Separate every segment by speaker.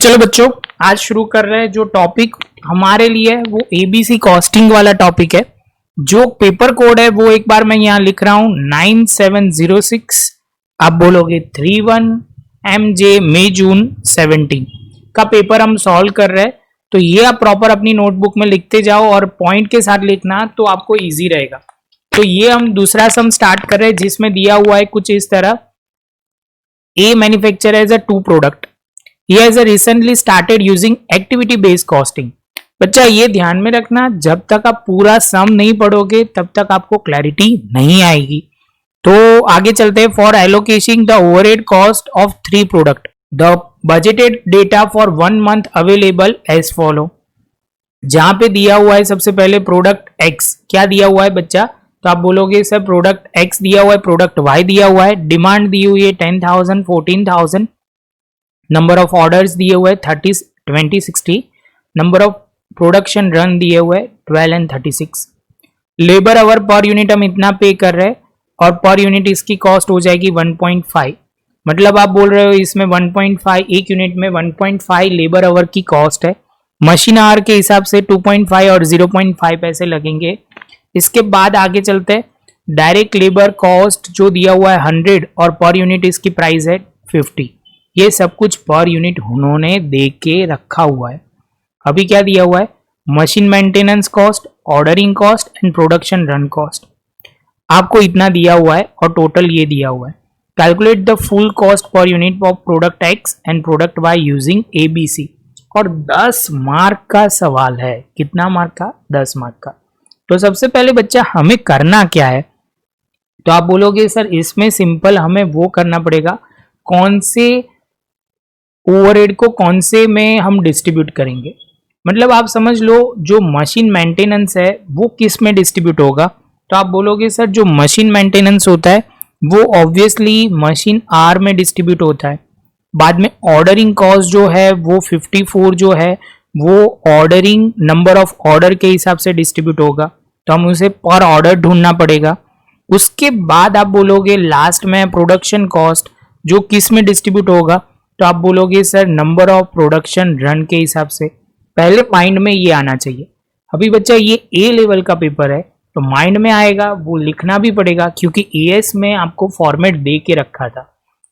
Speaker 1: चलो बच्चों, आज शुरू कर रहे हैं। जो टॉपिक हमारे लिए है वो एबीसी कॉस्टिंग वाला टॉपिक है। जो पेपर कोड है वो एक बार मैं यहाँ लिख रहा हूँ 9706। आप बोलोगे 31 MJ मई जून 17 का पेपर हम सॉल्व कर रहे हैं। तो ये आप प्रॉपर अपनी नोटबुक में लिखते जाओ और पॉइंट के साथ लिखना तो आपको इजी रहेगा। तो ये हम दूसरा सम स्टार्ट कर रहे हैं जिसमें दिया हुआ है कुछ इस तरह। A manufacture has a two product, he has recently started using activity based costing। बच्चा ये ध्यान में रखना, जब तक आप पूरा सम नहीं पढ़ोगे तब तक आपको क्लैरिटी नहीं आएगी। तो आगे चलते हैं। For allocating the overhead cost of 3 product, the budgeted data for 1 month available as follow. जहां पे दिया हुआ है सबसे पहले प्रोडक्ट एक्स, क्या दिया हुआ है बच्चा? तो आप बोलोगे सर प्रोडक्ट एक्स दिया हुआ है, प्रोडक्ट वाई दिया हुआ है, डिमांड दी हुई है 10,000 14,000, नंबर ऑफ ऑर्डर्स दिए हुए 30 20 60, नंबर ऑफ प्रोडक्शन रन दिए हुए 12 and 36, labour our per unit हम इतना पे कर रहे हैं और पर यूनिट इसकी कॉस्ट हो जाएगी 1.5। मतलब आप बोल रहे हो इसमें 1.5 एक यूनिट में 1.5 लेबर आवर की कॉस्ट है। मशीन आवर के हिसाब से 2.5 और 0.5 पैसे लगेंगे। इसके बाद आगे चलते हैं। डायरेक्ट लेबर कॉस्ट जो दिया हुआ है 100 और पर यूनिट इसकी प्राइस है 50। ये सब कुछ पर यूनिट उन्होंने दे के रखा हुआ है। अभी क्या दिया हुआ है? Machine maintenance cost, ordering cost and production run cost. आपको इतना दिया हुआ है और टोटल ये दिया हुआ है। Calculate the full cost per unit of product X and product Y using ABC. और 10 मार्क का सवाल है। कितना मार्क का? 10 मार्क का। तो सबसे पहले बच्चा हमें करना क्या है? तो आप बोलोगे सर इसमें सिंपल हमें वो करना पड़ेगा, कौन से ओवरहेड को कौन से में हम डिस्ट्रीब्यूट करेंगे। मतलब आप समझ लो जो मशीन मेंटेनेंस है वो किस में डिस्ट्रीब्यूट होगा। तो आप बोलोगे सर जो मशीन मेंटेनेंस होता है वो ऑब्वियसली मशीन आर में डिस्ट्रीब्यूट होता है। बाद में ऑर्डरिंग कॉस्ट जो है वो 54 जो है वो ऑर्डरिंग नंबर ऑफ ऑर्डर के हिसाब से डिस्ट्रीब्यूट होगा। तो हम उसे पर ऑर्डर ढूंढना पड़ेगा। उसके बाद आप बोलोगे लास्ट में प्रोडक्शन कॉस्ट जो किस में डिस्ट्रीब्यूट होगा। तो आप बोलोगे sir number of production run के हिसाब से। पहले माइंड में ये आना चाहिए। अभी बच्चा ये ए लेवल का पेपर है तो माइंड में आएगा, वो लिखना भी पड़ेगा क्योंकि एएस में आपको फॉर्मेट दे के रखा था।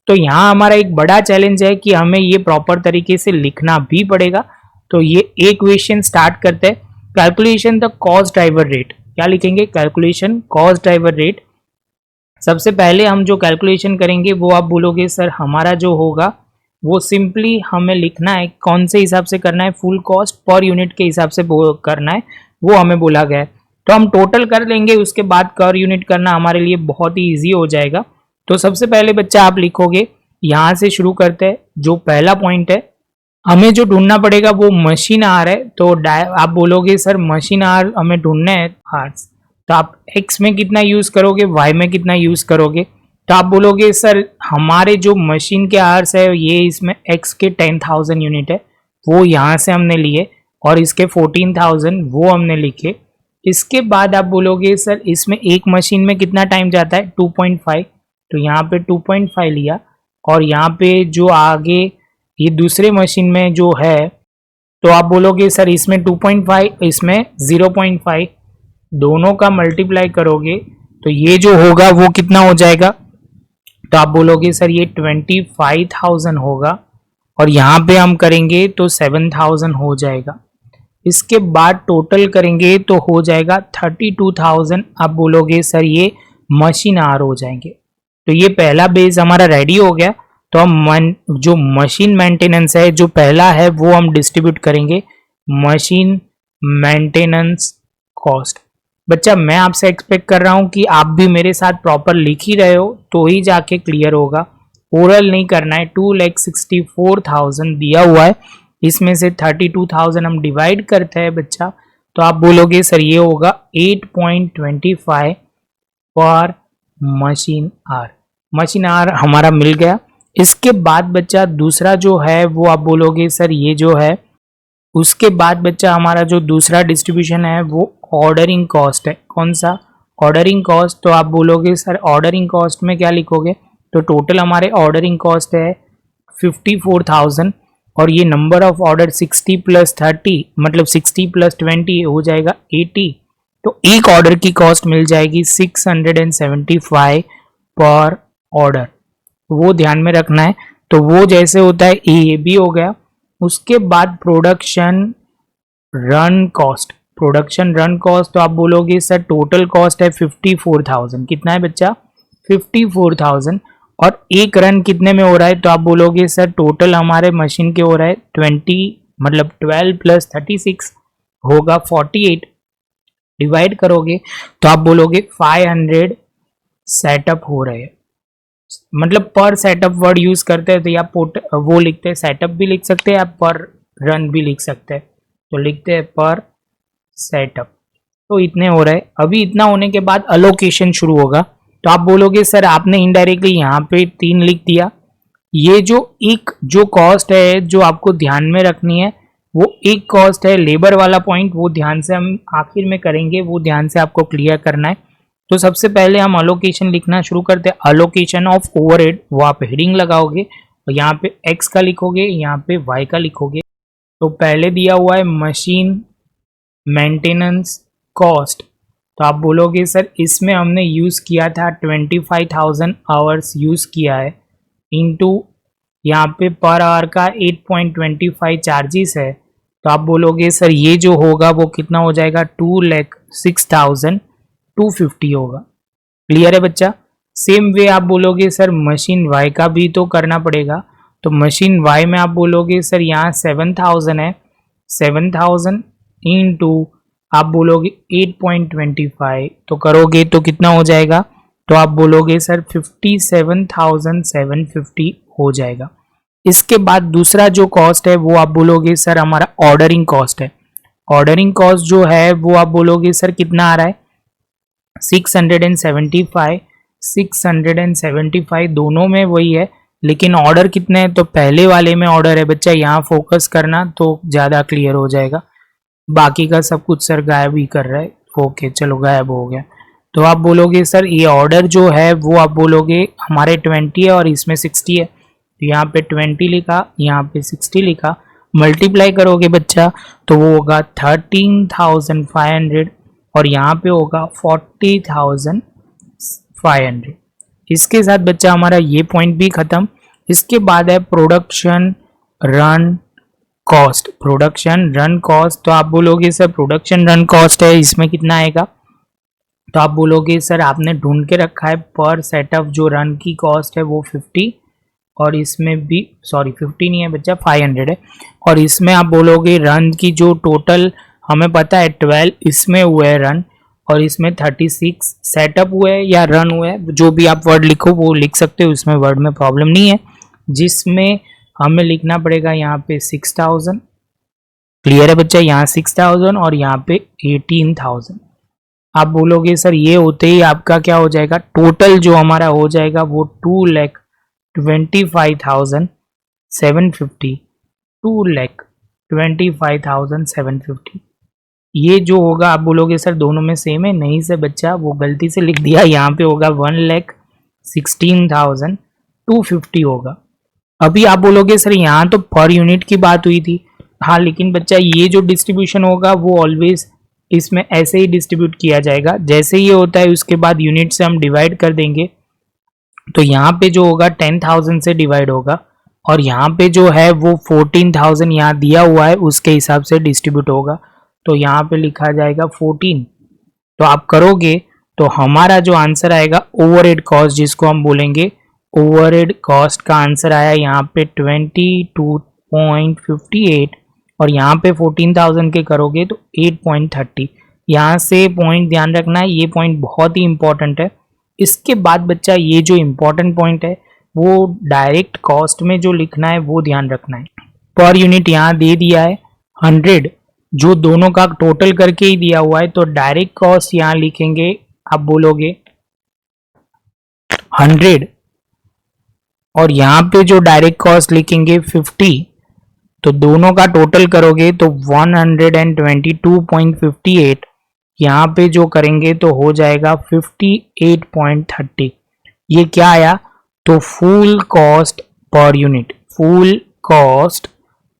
Speaker 1: तो यहाँ हमारा एक बड़ा चैलेंज है कि हमें ये प्रॉपर तरीके से लिखना भी पड़ेगा। तो ये एक क्वेश्चन स्टार्ट करते हैं। Calculation the cost driver rate. क्या लिखेंगे? Calculation cost driver rate. सबसे पहले हम जो कैलकुलेशन करेंगे वो आप बोलोगे सर हमारा जो होगा वो सिंपली हमें लिखना है, कौन से हिसाब से करना है, फुल कॉस्ट पर यूनिट के हिसाब से करना है, वो हमें बोला गया है। तो हम टोटल कर लेंगे, उसके बाद पर यूनिट करना हमारे लिए बहुत ही इजी हो जाएगा। तो सबसे पहले बच्चा आप लिखोगे, यहाँ से शुरू करते हैं। जो पहला पॉइंट है हमें जो ढूंढना पड़ेगा वो मशीन आर है। तो आप बोलोगे सर मशीन आर हमें ढूंढना है आर्स। तो आप एक्स में कितना यूज करोगे, वाई में कितना यूज करोगे। तो आप बोलोगे सर हमारे जो मशीन के आवर्स है ये इसमें एक्स के 10,000 यूनिट है, वो यहाँ से हमने लिए और इसके 14,000 वो हमने लिखे। इसके बाद आप बोलोगे सर इसमें एक मशीन में कितना टाइम जाता है 2.5। तो यहाँ पे 2.5 लिया और यहाँ पे जो आगे ये दूसरे मशीन में जो है तो आप बोलोगे सर इसमें 2.5 इसमें 0.5, दोनों का मल्टीप्लाई करोगे तो ये जो होगा वो कितना हो जाएगा। तो आप बोलोगे सर ये 25,000 होगा और यहाँ पे हम करेंगे तो 7,000 हो जाएगा। इसके बाद टोटल करेंगे तो हो जाएगा 32,000। आप बोलोगे सर ये मशीन आर हो जाएंगे। तो ये पहला बेस हमारा रेडी हो गया। तो हम जो मशीन मेंटेनेंस है जो पहला है वो हम डिस्ट्रीब्यूट करेंगे मशीन मेंटेनेंस कॉस्ट। बच्चा मैं आपसे एक्सपेक्ट कर रहा हूं कि आप भी मेरे साथ प्रॉपर लिख ही रहे हो तो ही जाके क्लियर होगा। ओरल नहीं करना है। 2,64,000 दिया हुआ है, इसमें से 32,000 हम डिवाइड करते हैं बच्चा। तो आप बोलोगे सर ये होगा 8.25 पर मशीन आर। मशीन आर हमारा मिल गया। इसके बाद बच्चा दूसरा जो है वो आप बोलोगे सर ये जो है। उसके बाद बच्चा हमारा जो दूसरा डिस्ट्रीब्यूशन है वो ऑर्डरिंग कॉस्ट है। कौन सा? Ordering cost. तो आप बोलोगे सर ऑर्डरिंग कॉस्ट में क्या लिखोगे। तो टोटल हमारे ऑर्डरिंग कॉस्ट है 54,000 और ये नंबर ऑफ ऑर्डर 60 प्लस 30 मतलब 60 प्लस 20 हो जाएगा 80। तो एक ऑर्डर की कॉस्ट मिल जाएगी 675 पर ऑर्डर, वो ध्यान में रखना है। तो वो जैसे होता है ए बी हो गया। उसके बाद production run cost, production run cost तो आप बोलोगे सर टोटल कॉस्ट है 54,000, कितना है बच्चा 54,000, और एक रन कितने में हो रहा है, तो आप बोलोगे सर टोटल हमारे मशीन के हो रहा है 20 मतलब 12 प्लस 36 होगा 48, डिवाइड करोगे तो आप बोलोगे 500 सेटअप हो रहे हैं। मतलब पर सेटअप वर्ड यूज करते हैं तो या वो लिखते हैं, सेटअप भी लिख सकते हैं, आप पर रन भी लिख सकते हैं, तो लिखते हैं पर सेटअप। तो इतने हो रहे हैं। अभी इतना होने के बाद अलोकेशन शुरू होगा। तो आप बोलोगे सर आपने इनडायरेक्टली यहाँ पे 3 लिख दिया। ये जो कॉस्ट है जो आपको ध्यान में रखनी है, वो एक कॉस्ट है लेबर वाला पॉइंट, वो ध्यान से हम आखिर में करेंगे, वो ध्यान से आपको क्लियर करना है। तो सबसे पहले हम अलोकेशन लिखना शुरू करते हैं। अलोकेशन ऑफ ओवरहेड, वो आप हेडिंग लगाओगे और यहाँ पे एक्स का लिखोगे, यहाँ पे वाई का लिखोगे। तो पहले दिया हुआ है मशीन मेंटेनेंस कॉस्ट, तो आप बोलोगे सर इसमें हमने यूज़ किया था 25,000 आवर्स यूज़ किया है, इनटू यहाँ पे पर आवर का 8.25 चार्जेस है। तो आप बोलोगे सर ये जो होगा वो कितना हो जाएगा 2,06,250 होगा। क्लियर है बच्चा। सेम वे आप बोलोगे सर मशीन वाई का भी तो करना पड़ेगा। तो मशीन वाई में आप बोलोगे सर यहाँ 7,000 है, 7,000 इनटू आप बोलोगे 8.25, तो करोगे तो कितना हो जाएगा, तो आप बोलोगे सर 57,750 हो जाएगा। इसके बाद दूसरा जो कॉस्ट है वो आप बोलोगे सर हमारा ऑर्डरिंग कॉस्ट है। ऑर्डरिंग कॉस्ट जो है वो आप बोलोगे सर कितना आ रहा है 675 दोनों में वही है, लेकिन ऑर्डर कितने हैं, तो पहले वाले में ऑर्डर है बच्चा, यहाँ फोकस करना तो ज़्यादा क्लियर हो जाएगा। बाकी का सब कुछ सर गायब ही कर रहा है, ओके चलो गायब हो गया। तो आप बोलोगे सर ये ऑर्डर जो है वो आप बोलोगे हमारे 20 है और इसमें 60 है, तो यहाँ पे 20 लिखा, यहाँ पे 60 लिखा, मल्टीप्लाई करोगे बच्चा तो वो होगा 13,500 और यहाँ पे होगा 40,500। इसके साथ बच्चा हमारा ये पॉइंट भी खत्म। इसके बाद है production run cost. Production run cost तो आप बोलोगे सर प्रोडक्शन रन कॉस्ट है, इसमें कितना आएगा, तो आप बोलोगे सर आपने ढूंढ के रखा है पर सेटअप जो रन की कॉस्ट है वो 50, और इसमें भी 50 नहीं है बच्चा 500 है, और इसमें आप बोलोगे रन की जो टोटल हमें पता है 12 इसमें हुए है रन, और इसमें 36 सेटअप हुए या रन हुए, जो भी आप वर्ड लिखो वो लिख सकते हो, इसमें वर्ड में प्रॉब्लम नहीं है, जिसमें हमें लिखना पड़ेगा यहाँ पे 6,000। क्लियर है बच्चा, यहाँ 6,000 और यहाँ पे 18,000। आप बोलोगे सर ये होते ही आपका क्या हो जाएगा, टोटल जो हमारा हो जाएगा वो 2,25,750, 2,25,750। ये जो होगा आप बोलोगे सर दोनों में सेम है, नहीं से बच्चा वो गलती से लिख दिया, यहाँ पे होगा 1,16,250 होगा। अभी आप बोलोगे सर यहाँ तो पर यूनिट की बात हुई थी, हाँ लेकिन बच्चा ये जो डिस्ट्रीब्यूशन होगा वो ऑलवेज इसमें ऐसे ही डिस्ट्रीब्यूट किया जाएगा, जैसे ये होता है उसके बाद यूनिट से हम डिवाइड कर देंगे, तो यहाँ पे जो होगा 10,000 से डिवाइड होगा, और यहाँ पे जो है वो 14,000 यहाँ दिया हुआ है उसके हिसाब से डिस्ट्रीब्यूट होगा, तो यहाँ पे लिखा जाएगा 14। तो आप करोगे तो हमारा जो आंसर आएगा ओवरहेड कॉस्ट, जिसको हम बोलेंगे ओवरहेड कॉस्ट का आंसर आया यहाँ पे 22.58, और यहाँ पे 14,000 के करोगे तो 8.30। यहाँ से पॉइंट ध्यान रखना है, ये पॉइंट बहुत ही इंपॉर्टेंट है। इसके बाद बच्चा ये जो इम्पोर्टेंट पॉइंट है वो डायरेक्ट कॉस्ट में जो लिखना है वो ध्यान रखना है। पर यूनिट यहाँ दे दिया है 100, जो दोनों का टोटल करके ही दिया हुआ है, तो डायरेक्ट कॉस्ट यहाँ लिखेंगे, आप बोलोगे 100, और यहाँ पे जो डायरेक्ट कॉस्ट लिखेंगे 50, तो दोनों का टोटल करोगे तो 122.58, यहाँ पे जो करेंगे तो हो जाएगा 58.30। ये क्या आया, तो full cost per unit, full cost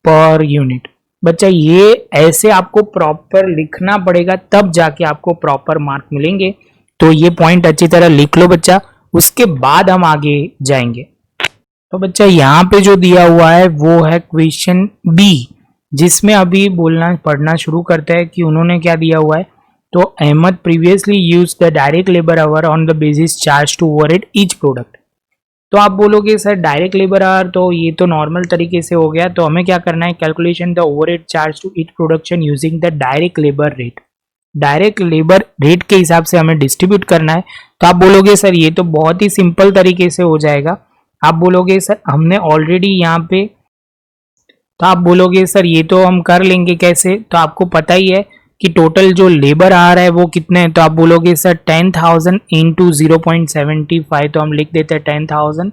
Speaker 1: per unit. बच्चा ये ऐसे आपको प्रॉपर लिखना पड़ेगा, तब जाके आपको प्रॉपर मार्क मिलेंगे। तो ये पॉइंट अच्छी तरह लिख लो बच्चा, उसके बाद हम आगे जाएंगे। तो बच्चा यहाँ पे जो दिया हुआ है वो है क्वेश्चन बी, जिसमें अभी बोलना पढ़ना शुरू करते हैं कि उन्होंने क्या दिया हुआ है। तो Ahmed previously use the direct labour hour on the basis charge to overhead each product. तो आप बोलोगे सर डायरेक्ट लेबर आवर तो ये तो नॉर्मल तरीके से हो गया, तो हमें क्या करना है, calculation the overhead charge to each production using the direct labour rate. Direct labour rate के हिसाब से हमें डिस्ट्रीब्यूट करना है। तो आप बोलोगे सर ये तो बहुत ही सिंपल तरीके से हो जाएगा। आप बोलोगे सर हमने ऑलरेडी यहाँ पे, तो आप बोलोगे सर ये तो हम कर लेंगे कैसे, तो आपको पता ही है कि टोटल जो लेबर आ रहा है वो कितने हैं। तो आप बोलोगे सर 10,000 इंटू 0.75, तो हम लिख देते हैं 10,000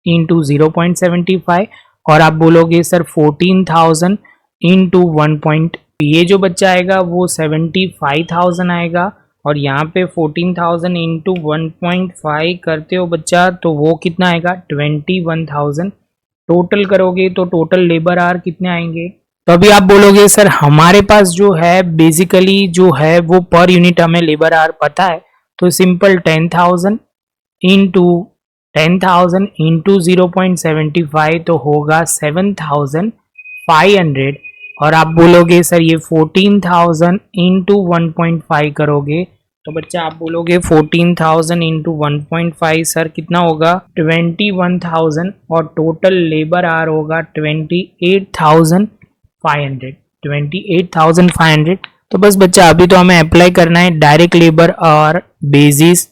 Speaker 1: इंटू 0.75, और आप बोलोगे सर 14,000 इंटू 1. ये जो बच्चा आएगा वो 75,000 आएगा, और यहाँ पे 14,000 इंटू 1.5 करते हो बच्चा तो वो कितना आएगा 21,000। टोटल करोगे तो टोटल लेबर आवर कितने आएंगे। तो अभी आप बोलोगे सर हमारे पास जो है बेसिकली जो है वो पर यूनिट हमें लेबर आवर पता है, तो सिंपल 10,000 इंटू 0.75 तो होगा 7,500, और आप बोलोगे सर ये 14,000 इंटू 1.5 करोगे तो बच्चा आप बोलोगे 14,000 इंटू 1.5 सर कितना होगा 21,000, और टोटल लेबर आवर होगा 28,500। तो बस बच्चा अभी तो हमें अप्लाई करना है डायरेक्ट लेबर और बेसिस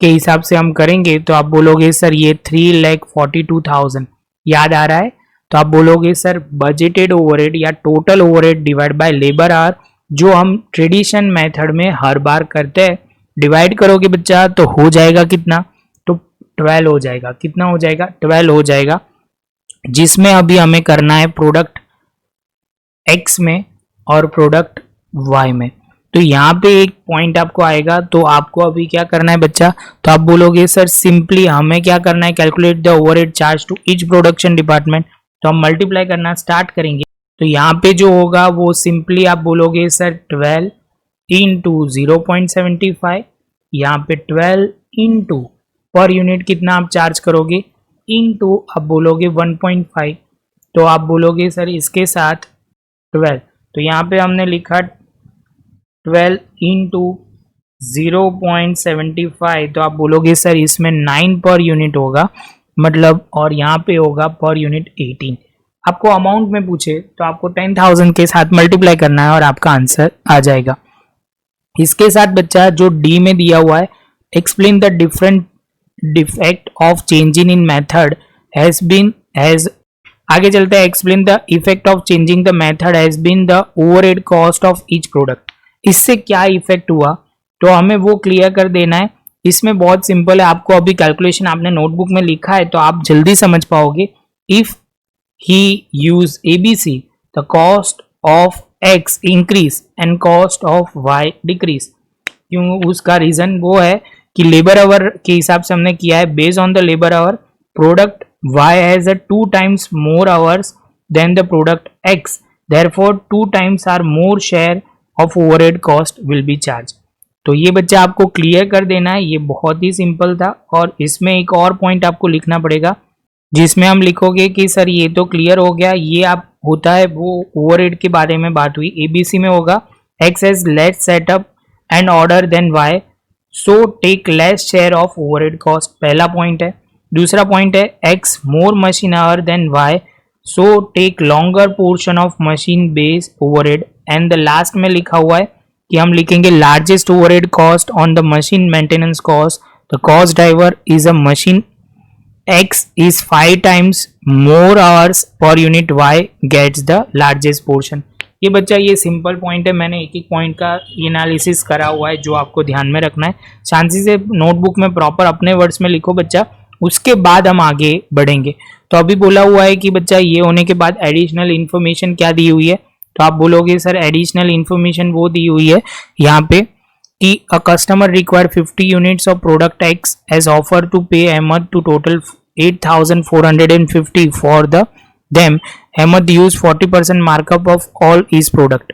Speaker 1: के हिसाब से हम करेंगे। तो आप बोलोगे सर ये 3,42,000 याद आ रहा है, तो आप बोलोगे सर बजटेड ओवरहेड या total overhead divide by labour our, जो हम ट्रेडिशन मेथड में हर बार करते हैं, डिवाइड करोगे बच्चा तो हो जाएगा कितना, तो 12 हो जाएगा। कितना हो जाएगा 12 हो जाएगा, जिसमें अभी हमें करना है प्रोडक्ट एक्स में और प्रोडक्ट वाई में। तो यहाँ पे एक पॉइंट आपको आएगा, तो आपको अभी क्या करना है बच्चा, तो आप बोलोगे सर सिंपली हमें क्या करना है, calculate the overhead charge to each production department. तो हम मल्टीप्लाई करना स्टार्ट करेंगे। तो यहाँ पे जो होगा वो सिंपली आप बोलोगे सर 12 इंटू 0.75, यहाँ पे 12 इंटू पर यूनिट कितना आप चार्ज करोगे इंटू आप बोलोगे 1.5, तो आप बोलोगे सर इसके साथ 12, तो यहाँ पे हमने लिखा 12 इंटू 0.75, तो आप बोलोगे सर इसमें 9 पर यूनिट होगा मतलब, और यहाँ पे होगा पर यूनिट 18। आपको अमाउंट में पूछे तो आपको 10,000 के साथ मल्टीप्लाई करना है और आपका आंसर आ जाएगा। इसके साथ बच्चा जो डी में दिया हुआ है, explain the different defect of changing in method has been has, आगे चलते हैं, explain the effect of changing the method has been the overhead cost of each product. इससे क्या इफेक्ट हुआ तो हमें वो क्लियर कर देना है। इसमें बहुत सिंपल है, आपको अभी कैलकुलेशन आपने नोटबुक में लिखा है तो आप जल्दी समझ पाओगे। If he use ABC, the cost of X increase and cost of Y decrease। क्यों, उसका रीजन वो है कि लेबर आवर के हिसाब से हमने किया है, based on the labour our product Y has a 2 times more hours than the product X, therefore 2 times are more share of overhead cost will be charged। तो ये बच्चा आपको क्लियर कर देना है, ये बहुत ही सिंपल था। और इसमें एक और पॉइंट आपको लिखना पड़ेगा, जिसमें हम लिखोगे कि सर ये तो क्लियर हो गया, ये आप होता है वो ओवरहेड के बारे में बात हुई। एबीसी में होगा X has less setup and order than Y, so take less share of overhead cost, पहला पॉइंट है। दूसरा पॉइंट है X more machine hour than Y, so take longer portion of machine base overhead. And the last में लिखा हुआ है कि हम लिखेंगे largest overhead cost on the machine maintenance cost, the cost driver is a machine X is 5 times more hours per unit, Y gets the largest portion। ये बच्चा ये सिंपल पॉइंट है, मैंने एक एक पॉइंट का एनालिसिस करा हुआ है जो आपको ध्यान में रखना है। शांति से नोटबुक में प्रॉपर अपने वर्ड्स में लिखो बच्चा, उसके बाद हम आगे बढ़ेंगे। तो अभी बोला हुआ है कि बच्चा ये होने के बाद एडिशनल इन्फॉर्मेशन क्या दी हुई है, तो आप बोलोगे सर एडिशनल इन्फॉर्मेशन वो दी हुई है यहाँ पे कि a customer require 50 units of product X as offer to pay अहमद to total 8,450 for the them Hemant use 40% markup of all his product।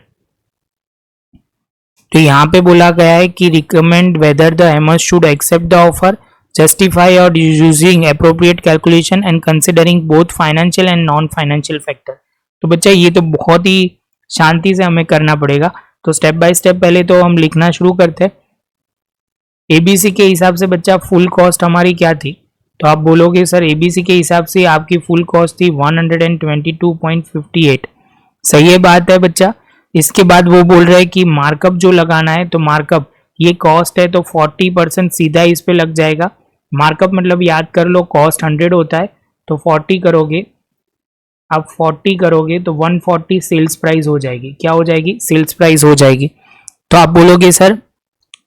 Speaker 1: तो यहाँ पे बोला गया है कि रिकमेंड वेदर द हेमर should accept the offer, justify और using appropriate calculation and considering both financial and non financial factor. तो बच्चा ये तो बहुत ही शांति से हमें करना पड़ेगा। तो स्टेप बाय स्टेप पहले तो हम लिखना शुरू करते हैं। एबीसी के हिसाब से बच्चा फुल कॉस्ट हमारी क्या थी, तो आप बोलोगे सर एबीसी के हिसाब से आपकी फुल कॉस्ट थी 122.58। सही है बात है बच्चा। इसके बाद वो बोल रहे हैं कि मार्कअप जो लगाना है, तो मार्कअप ये कॉस्ट है तो 40% सीधा इस पे लग जाएगा। मार्कअप मतलब याद कर लो कॉस्ट 100 होता है, तो 40 करोगे, आप 40 करोगे तो 140 सेल्स प्राइस हो जाएगी। क्या हो जाएगी? सेल्स प्राइस हो जाएगी। तो आप बोलोगे सर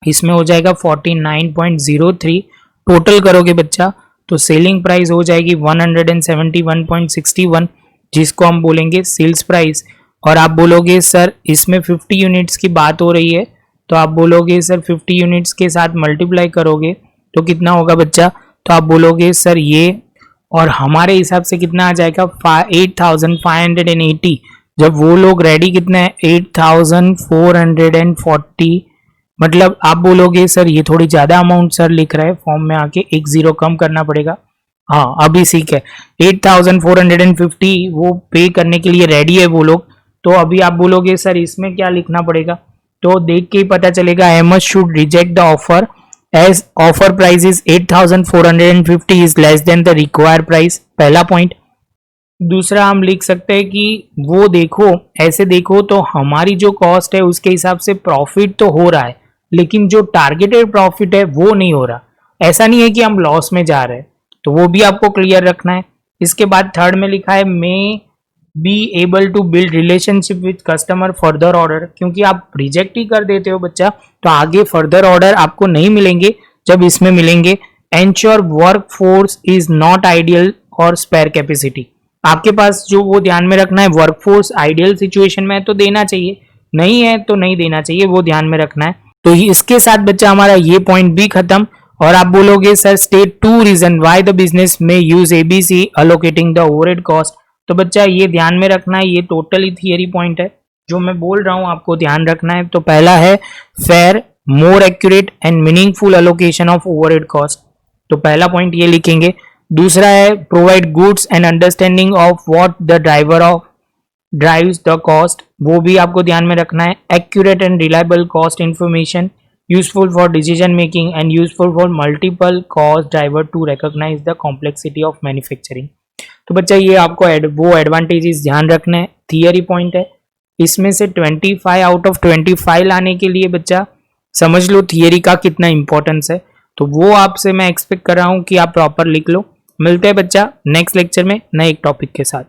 Speaker 1: इसमें हो जाएगा 49.03। टोटल करोगे बच्चा तो सेलिंग प्राइस हो जाएगी 171.61, जिसको हम बोलेंगे सेल्स प्राइस। और आप बोलोगे सर इसमें 50 यूनिट्स की बात हो रही है, तो आप बोलोगे सर 50 यूनिट्स के साथ मल्टीप्लाई करोगे तो कितना होगा बच्चा, तो आप बोलोगे सर ये, और हमारे हिसाब से कितना आ जाएगा 8580। जब वो लोग रेडी कितने हैं 8440, मतलब आप बोलोगे सर ये थोड़ी ज्यादा अमाउंट सर लिख रहा है, फॉर्म में आके एक जीरो कम करना पड़ेगा। हाँ अभी सीख है, 8450 वो पे करने के लिए रेडी है वो लोग। तो अभी आप बोलोगे सर इसमें क्या लिखना पड़ेगा, तो देख के ही पता चलेगा Hemant should reject the offer as offer price is 8450 is less than the required price. पहला पॉइंट। दूसरा हम लिख सकते हैं कि वो देखो, ऐसे देखो तो हमारी जो कॉस्ट है उसके हिसाब से प्रॉफिट तो हो रहा है, लेकिन जो टारगेटेड प्रॉफिट है वो नहीं हो रहा। ऐसा नहीं है कि हम लॉस में जा रहे हैं, तो वो भी आपको क्लियर रखना है। इसके बाद थर्ड में लिखा है may be able to build relationship with customer further order, क्योंकि आप रिजेक्ट ही कर देते हो बच्चा तो आगे फर्दर ऑर्डर आपको नहीं मिलेंगे, जब इसमें मिलेंगे। Ensure work force is not ideal और स्पेयर कैपेसिटी, आपके पास जो वो ध्यान में रखना है, वर्कफोर्स आइडियल सिचुएशन में है तो देना चाहिए, नहीं है तो नहीं देना चाहिए, वो ध्यान में रखना है। तो इसके साथ बच्चा हमारा ये पॉइंट भी खत्म। और आप बोलोगे sir state 2 reason why the business में use ABC allocating the overhead cost. तो बच्चा ये ध्यान में रखना है, ये टोटली थियरी पॉइंट है, जो मैं बोल रहा हूं आपको ध्यान रखना है। तो पहला है fair, more accurate and meaningful allocation of overhead cost, तो पहला पॉइंट ये लिखेंगे। दूसरा है provide goods and understanding of what the driver of drives the cost, वो भी आपको ध्यान में रखना है। Accurate and reliable cost information useful for decision making and useful for multiple cost driver to recognise the complexity of manufacturing. तो बच्चा ये आपको वो एडवांटेजेस ध्यान रखना है, थियरी पॉइंट है। इसमें से 25 आउट ऑफ 25 लाने के लिए बच्चा समझ लो थियरी का कितना इंपॉर्टेंस है, तो वो आपसे मैं एक्सपेक्ट कर रहा हूँ कि आप प्रॉपर लिख लो। मिलते हैं बच्चा नेक्स्ट लेक्चर में नए एक टॉपिक के साथ।